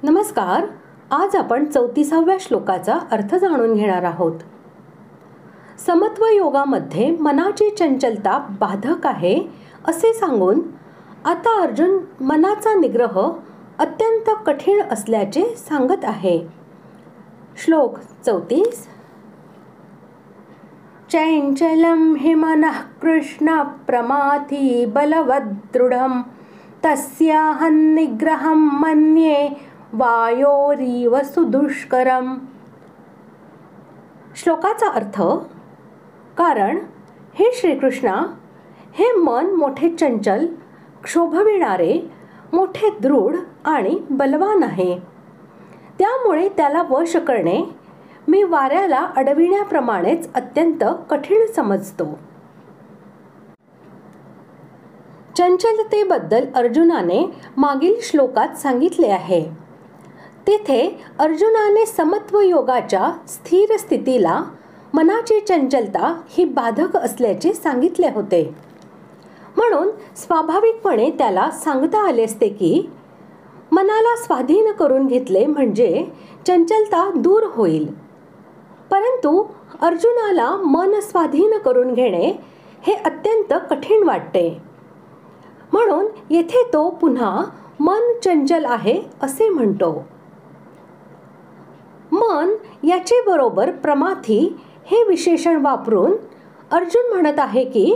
नमस्कार. आज आपण 34व्या श्लोकाचा अर्थ जाणून घेणार आहोत. समत्व योगामध्ये मनाची चंचलता बाधक आहे असे सांगून आता अर्जुन मनाचा निग्रह अत्यंत कठीण असल्याचे सांगत आहे. श्लोक 34. चंचलं हि मनः कृष्ण प्रमाथी बलवद्दृढं तस्याहं निग्रहं मन्ये वायोरीव सुदुष्करम. श्लोकाचा अर्थ, कारण हे श्रीकृष्णा, हे मन मोठे चंचल, क्षोभविणारे, मोठे दृढ आणि बलवान आहे. त्यामुळे त्याला वश करणे मी वाऱ्याला अडविण्याप्रमाणेच अत्यंत कठीण समजतो. चंचलतेबद्दल अर्जुनाने मागील श्लोकात सांगितले आहे. तेथे अर्जुनाने समत्व योगाच्या स्थिर स्थितीला मनाची चंचलता ही बाधक असल्याचे सांगितले होते. म्हणून स्वाभाविकपणे त्याला सांगता आले असते की मनाला स्वाधीन करून घेतले म्हणजे चंचलता दूर होईल. परंतु अर्जुनाला मन स्वाधीन करून घेणे हे अत्यंत कठीण वाटते. म्हणून येथे तो पुन्हा मन चंचल आहे असे म्हणतो. मन याचे बरोबर प्रमाथी हे विशेषण वापरून अर्जुन म्हणत आहे की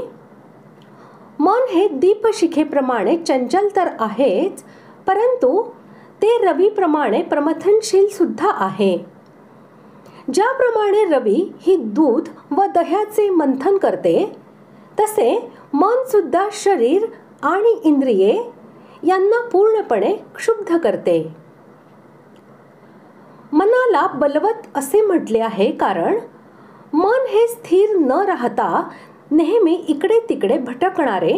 मन हे दीपशिखेप्रमाणे चंचल तर आहेच, परंतु ते रवीप्रमाणे प्रमथनशील सुद्धा आहे. ज्याप्रमाणे रवी ही दूध व दह्याचे मंथन करते, तसे मन सुद्धा शरीर आणि इंद्रिये यांना पूर्णपणे क्षुब्ध करते. मनाला बलवत असे म्हटले आहे कारण मन हे स्थिर न राहता नेहमी इकडे तिकडे भटकणारे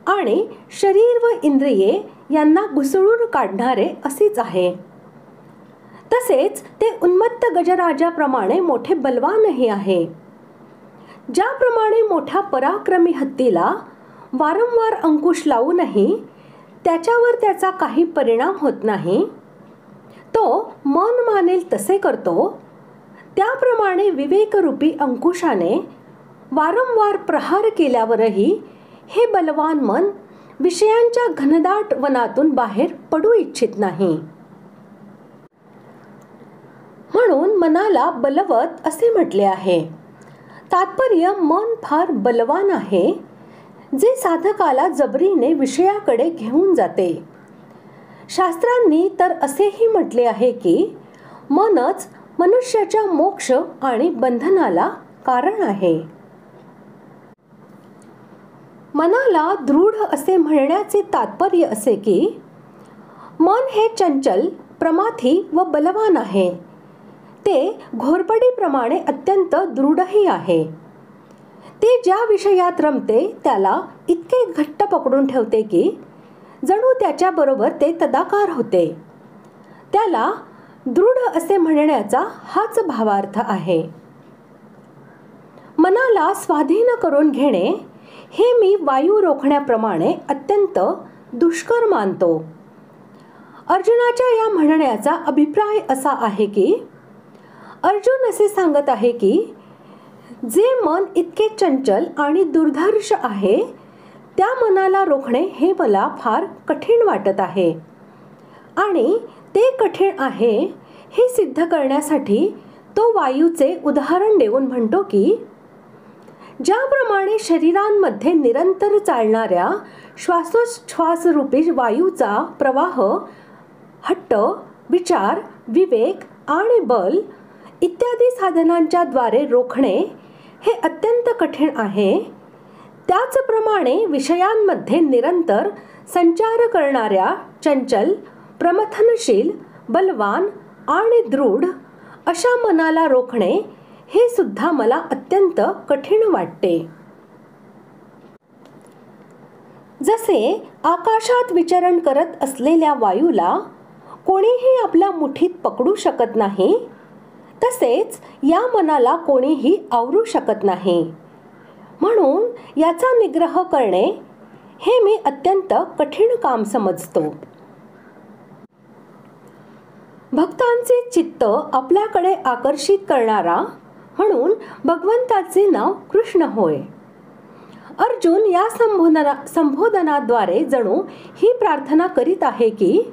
आणि शरीर व इंद्रिये यांना घुसळून काढणारे असेच आहे. तसेच ते उन्मत्त गजराजाप्रमाणे मोठे बलवानही आहे. ज्याप्रमाणे मोठ्या पराक्रमी हत्तीला वारंवार अंकुश लावूनही त्याच्यावर त्याचा काही परिणाम होत नाही, तो मन मानेल तसे करतो, त्याप्रमाणे विवेकरूपी अंकुशाने वारंवार प्रहार केल्यावरही हे बलवान मन विषयांच्या घनदाट वनातून बाहेर पडू इच्छित नाही. म्हणून मनाला बलवत असे म्हटले आहे. तात्पर्य, मन फार बलवान आहे, जे साधकाला जबरीने विषयाकडे घेऊन जाते. शास्त्रांनी तर असेही म्हटले आहे की मनच मनुष्याच्या मोक्ष आणि बंधनाला कारण आहे. मनाला दृढ असे म्हणण्याचे तात्पर्य असे की मन हे चंचल, प्रमाथी व बलवान आहे. ते घोरपडीप्रमाणे अत्यंत दृढही आहे. ते ज्या विषयात रमते त्याला इतके घट्ट पकडून ठेवते की जणू त्याच्याबरोबर ते तदाकार होते. त्याला दृढ असे म्हणण्याचा हाच भावार्थ आहे. मनाला स्वाधीन करून घेणे हे मी वायू रोखण्याप्रमाणे अत्यंत दुष्कर मानतो. अर्जुनाच्या या म्हणण्याचा अभिप्राय असा आहे की अर्जुन असे सांगत आहे की जे मन इतके चंचल आणि दुर्धर्ष आहे, त्या मनाला रोखणे हे मला फार कठीण वाटत आहे. आणि ते कठीण आहे हे सिद्ध करण्यासाठी तो वायूचे उदाहरण देऊन म्हणतो की ज्याप्रमाणे शरीरांमध्ये निरंतर चालणाऱ्या श्वासोच्छ्वासरूपी वायूचा प्रवाह हट्ट, विचार, विवेक आणि बल इत्यादी साधनांच्या द्वारे रोखणे हे अत्यंत कठीण आहे, त्याचप्रमाणे विषयांमध्ये निरंतर संचार करणाऱ्या चंचल, प्रमथनशील, बलवान आणि दृढ अशा मनाला रोखणे हे सुद्धा मला अत्यंत कठीण वाटते. जसे आकाशात विचरण करत असलेल्या वायूला कोणीही आपल्या मुठीत पकडू शकत नाही, तसेच या मनाला कोणीही आवरू शकत नाही. म्हणून याचा निग्रह करणे हे मी अत्यंत कठीण काम समजतो. भक्तांचे चित्त आपल्याकडे आकर्षित करणारा म्हणून भगवंताचे नाव कृष्ण होय. अर्जुन या संबोधनाद्वारे जणू ही प्रार्थना करीत आहे की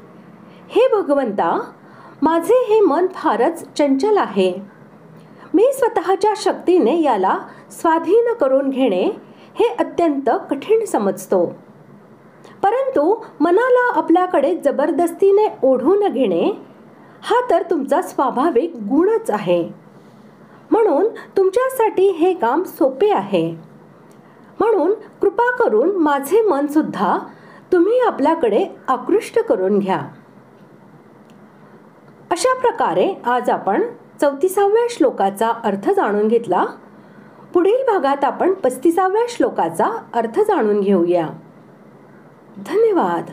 हे भगवंता, माझे हे मन फारच चंचल आहे. मी स्वतःच्या शक्तीने याला स्वाधीन करून घेणे हे अत्यंत कठीण समजतो. परंतु मनाला आपल्याकडे जबरदस्तीने ओढून घेणे हा तर तुमचा स्वाभाविक गुणच आहे. म्हणून तुमच्यासाठी हे काम सोपे आहे. म्हणून कृपा करून माझे मन सुद्धा तुम्ही आपल्याकडे आकृष्ट करून घ्या. अशा प्रकारे आज आपण 34व्या श्लोकाचा अर्थ जाणून घेतला. पुढील भागात आपण 35व्या श्लोकाचा अर्थ जाणून घेऊया. धन्यवाद.